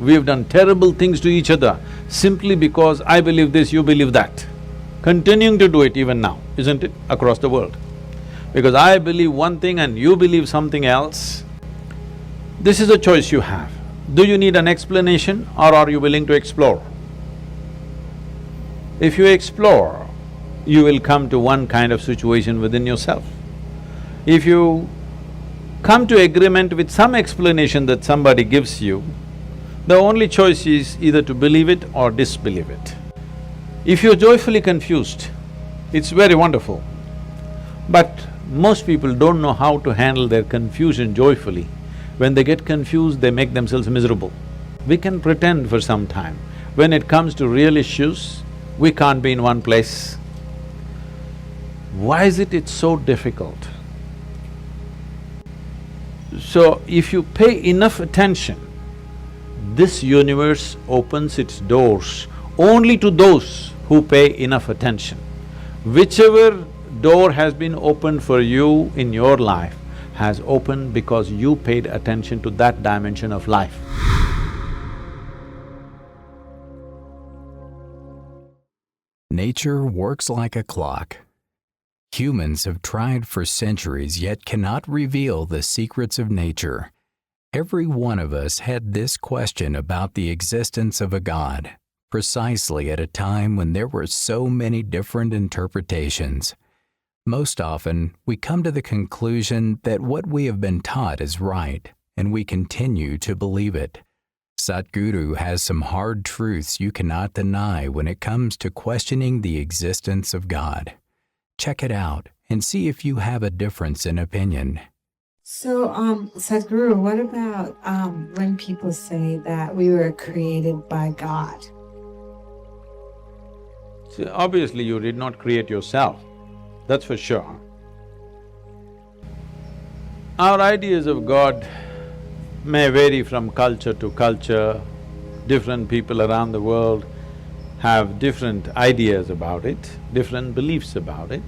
We've done terrible things to each other simply because I believe this, you believe that. Continuing to do it even now, isn't it, across the world? Because I believe one thing and you believe something else. This is a choice you have. Do you need an explanation or are you willing to explore? If you explore, you will come to one kind of situation within yourself. If you come to agreement with some explanation that somebody gives you, the only choice is either to believe it or disbelieve it. If you're joyfully confused, it's very wonderful. But most people don't know how to handle their confusion joyfully. When they get confused, they make themselves miserable. We can pretend for some time. When it comes to real issues, we can't be in one place. Why is it it's so difficult? So, if you pay enough attention, this universe opens its doors only to those who pay enough attention. Whichever door has been opened for you in your life has opened because you paid attention to that dimension of life. Nature works like a clock. Humans have tried for centuries yet cannot reveal the secrets of nature. Every one of us had this question about the existence of a God, precisely at a time when there were so many different interpretations. Most often, we come to the conclusion that what we have been taught is right, and we continue to believe it. Sadhguru has some hard truths you cannot deny when it comes to questioning the existence of God. Check it out and see if you have a difference in opinion. So, Sadhguru, what about when people say that we were created by God? See, obviously you did not create yourself, that's for sure. Our ideas of God may vary from culture to culture. Different people around the world have different ideas about it, different beliefs about it.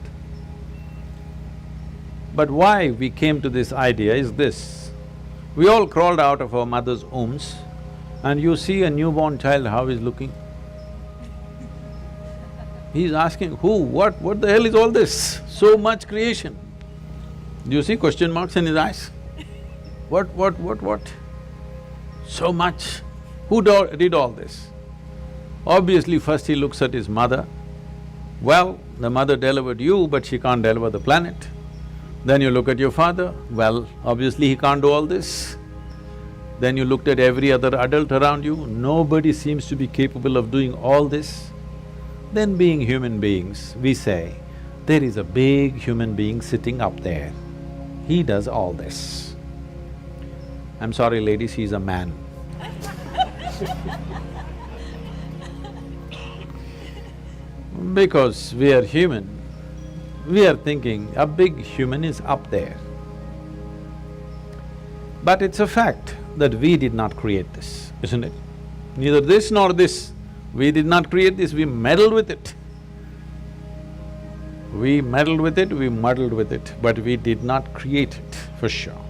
But why we came to this idea is this. We all crawled out of our mother's wombs and you see a newborn child how he's looking. He's asking, who, what the hell is all this? So much creation. Do you see question marks in his eyes? What? So much. Who did all this? Obviously, first he looks at his mother. Well, the mother delivered you, but she can't deliver the planet. Then you look at your father, well, obviously he can't do all this. Then you looked at every other adult around you, nobody seems to be capable of doing all this. Then being human beings, we say, there is a big human being sitting up there. He does all this. I'm sorry ladies, he's a man. Because we are human, we are thinking a big human is up there. But it's a fact that we did not create this, isn't it? Neither this nor this. We did not create this, we meddled with it. We meddled with it, we muddled with it, but we did not create it, for sure.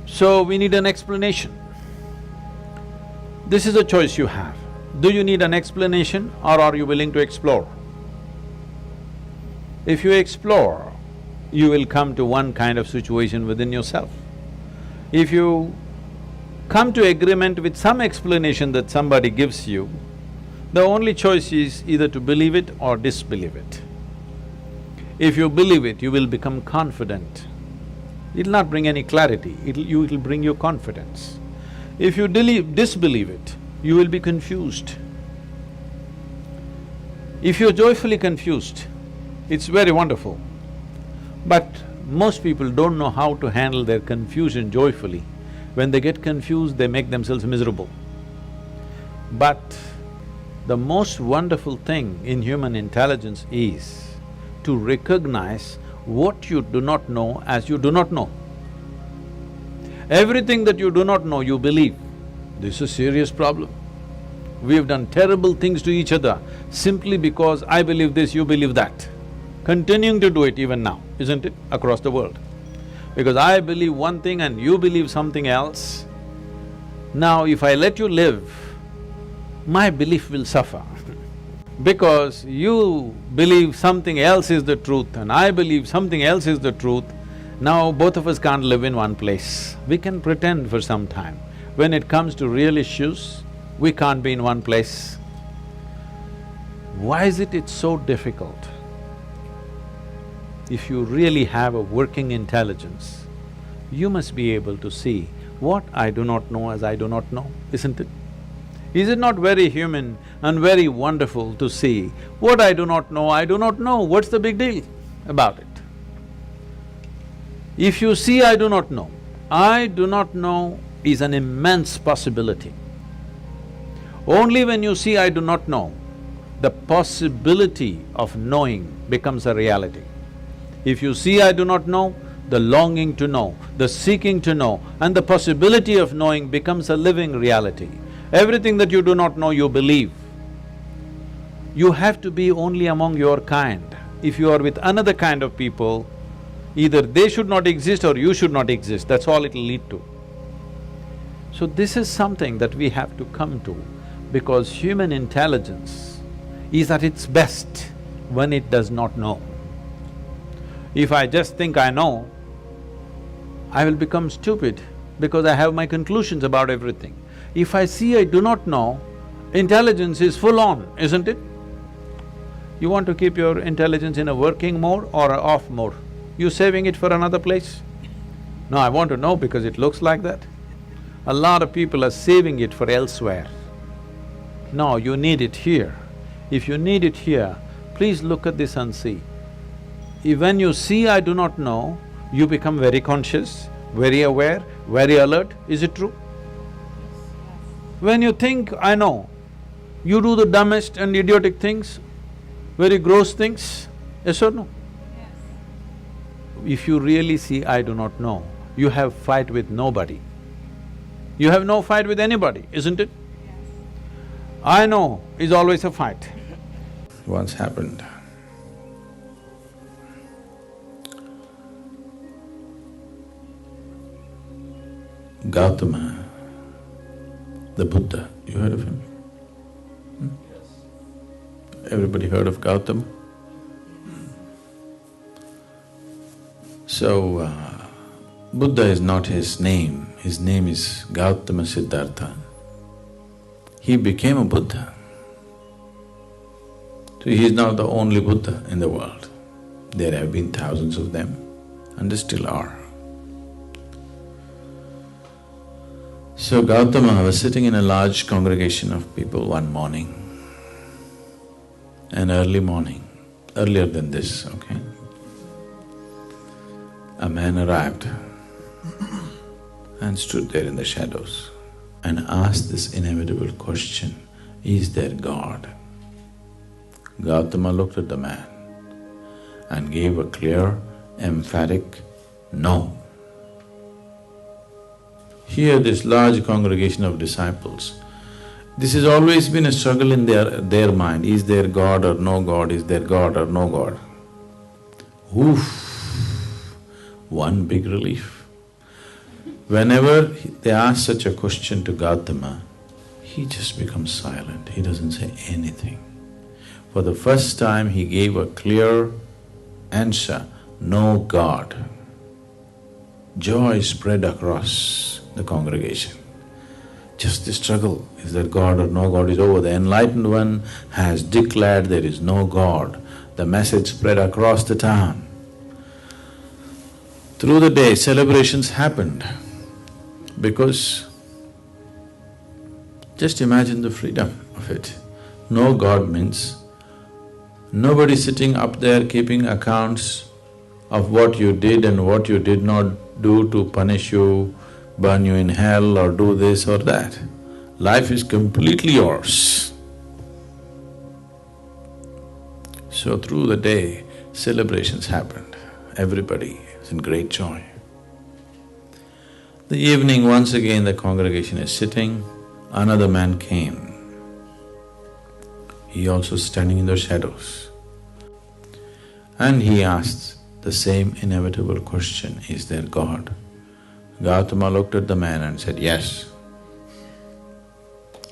So we need an explanation. This is a choice you have. Do you need an explanation or are you willing to explore? If you explore, you will come to one kind of situation within yourself. If you come to agreement with some explanation that somebody gives you, the only choice is either to believe it or disbelieve it. If you believe it, you will become confident. It'll not bring any clarity, it'll bring you confidence. If you disbelieve it, you will be confused. If you're joyfully confused, it's very wonderful. But most people don't know how to handle their confusion joyfully. When they get confused, they make themselves miserable. But the most wonderful thing in human intelligence is to recognize what you do not know as you do not know. Everything that you do not know, you believe. This is a serious problem. We have done terrible things to each other simply because I believe this, you believe that. Continuing to do it even now, isn't it, across the world? Because I believe one thing and you believe something else. Now, if I let you live, my belief will suffer because you believe something else is the truth and I believe something else is the truth. Now, both of us can't live in one place. We can pretend for some time. When it comes to real issues, we can't be in one place. Why is it it's so difficult? If you really have a working intelligence, you must be able to see what I do not know as I do not know, isn't it? Is it not very human and very wonderful to see what I do not know, what's the big deal about it? If you see I do not know is an immense possibility. Only when you see I do not know, the possibility of knowing becomes a reality. If you see I do not know, the longing to know, the seeking to know, and the possibility of knowing becomes a living reality. Everything that you do not know, you believe. You have to be only among your kind. If you are with another kind of people, either they should not exist or you should not exist, that's all it'll lead to. So this is something that we have to come to, because human intelligence is at its best when it does not know. If I just think I know, I will become stupid because I have my conclusions about everything. If I see I do not know, intelligence is full on, isn't it? You want to keep your intelligence in a working mode or a off mode? You saving it for another place? No, I want to know because it looks like that. A lot of people are saving it for elsewhere. No, you need it here. If you need it here, please look at this and see. When you see I do not know, you become very conscious, very aware, very alert, is it true? When you think I know, you do the dumbest and idiotic things, very gross things, yes or no? Yes. If you really see I do not know, you have fight with nobody. You have no fight with anybody, isn't it? Yes. I know is always a fight. Once happened. Gautama, the Buddha, you heard of him? Everybody heard of Gautama? So, Buddha is not his name is Gautama Siddhartha. He became a Buddha. So he is not the only Buddha in the world. There have been thousands of them and there still are. So Gautama was sitting in a large congregation of people one morning, an early morning, earlier than this, okay? A man arrived and stood there in the shadows and asked this inevitable question, is there God? Gautama looked at the man and gave a clear, emphatic no. Here, this large congregation of disciples, this has always been a struggle in their mind, is there God or no God, is there God or no God? Oof, one big relief. Whenever they ask such a question to Gautama, he just becomes silent, he doesn't say anything. For the first time he gave a clear answer, no God. Joy spread across the congregation. Just the struggle, is there God or no God, is over. The enlightened one has declared there is no God. The message spread across the town. Through the day, celebrations happened because just imagine the freedom of it. No God means nobody sitting up there keeping accounts of what you did and what you did not do to punish you, burn you in hell or do this or that. Life is completely yours. So through the day, celebrations happened. Everybody is in great joy. The evening, once again the congregation is sitting, another man came. He also standing in the shadows. And he asked the same inevitable question, is there God? Gautama looked at the man and said, yes.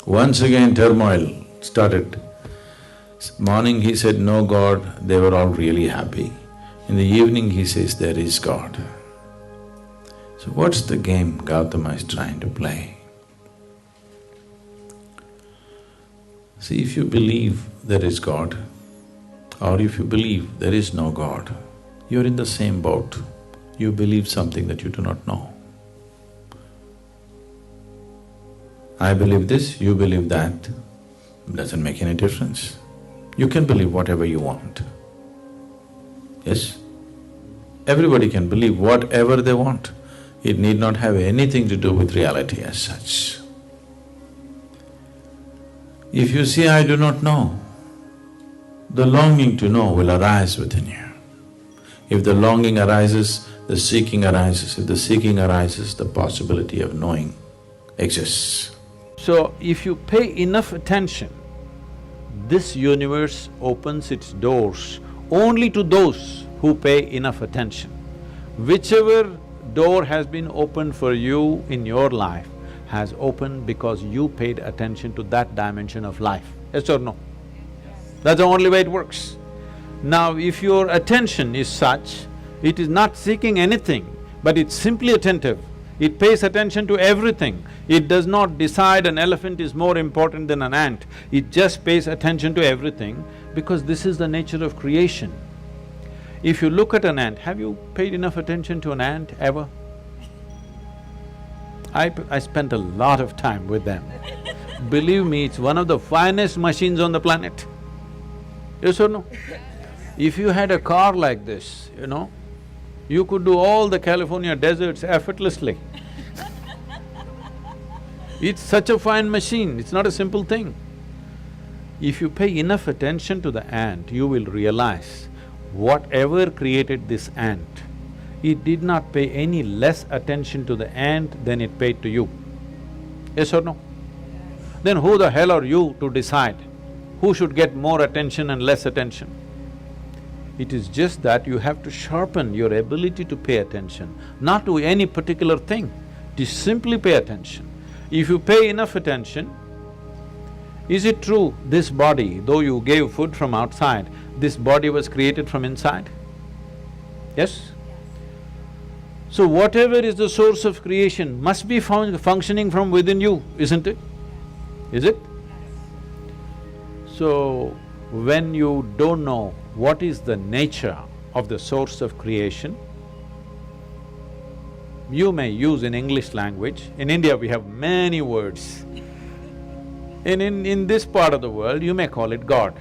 Once again turmoil started. Morning he said, no God, they were all really happy. In the evening he says, there is God. So what's the game Gautama is trying to play? See, if you believe there is God, or if you believe there is no God, you're in the same boat. You believe something that you do not know. I believe this, you believe that, doesn't make any difference. You can believe whatever you want. Yes? Everybody can believe whatever they want. It need not have anything to do with reality as such. If you say, I do not know, the longing to know will arise within you. If the longing arises, the seeking arises. If the seeking arises, the possibility of knowing exists. So, if you pay enough attention, this universe opens its doors only to those who pay enough attention. Whichever door has been opened for you in your life has opened because you paid attention to that dimension of life, yes or no? That's the only way it works. Now, if your attention is such, it is not seeking anything, but it's simply attentive. It pays attention to everything. It does not decide an elephant is more important than an ant. It just pays attention to everything because this is the nature of creation. If you look at an ant, have you paid enough attention to an ant ever? I spent a lot of time with them. Believe me, it's one of the finest machines on the planet. Yes or no? If you had a car like this, you could do all the California deserts effortlessly. It's such a fine machine, it's not a simple thing. If you pay enough attention to the ant, you will realize whatever created this ant, it did not pay any less attention to the ant than it paid to you. Yes or no? Then who the hell are you to decide who should get more attention and less attention? It is just that you have to sharpen your ability to pay attention, not to any particular thing, to simply pay attention. If you pay enough attention, is it true this body, though you gave food from outside, this body was created from inside? Yes? So whatever is the source of creation must be functioning from within you, isn't it? Is it? So, when you don't know what is the nature of the source of creation, you may use in English language. In India we have many words. In this part of the world you may call it God.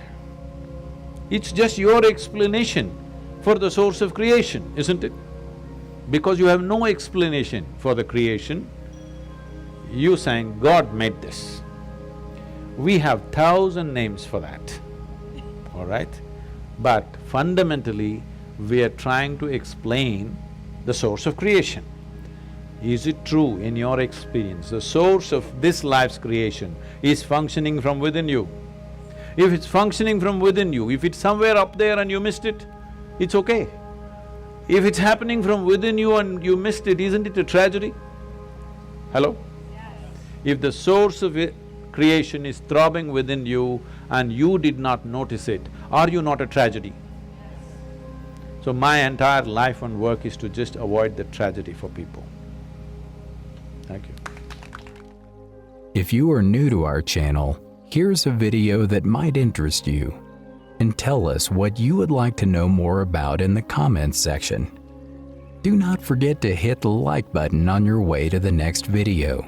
It's just your explanation for the source of creation, isn't it? Because you have no explanation for the creation, you saying, God made this. We have 1,000 names for that, all right? But fundamentally, we are trying to explain the source of creation. Is it true in your experience, the source of this life's creation is functioning from within you? If it's functioning from within you, if it's somewhere up there and you missed it, it's okay. If it's happening from within you and you missed it, isn't it a tragedy? Hello? Yes. If the source of creation is throbbing within you and you did not notice it, are you not a tragedy? Yes. So my entire life and work is to just avoid the tragedy for people. Thank you. If you are new to our channel, here's a video that might interest you. And tell us what you would like to know more about in the comments section. Do not forget to hit the like button on your way to the next video.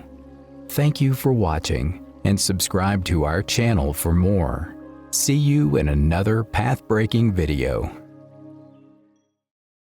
Thank you for watching and subscribe to our channel for more. See you in another path-breaking video.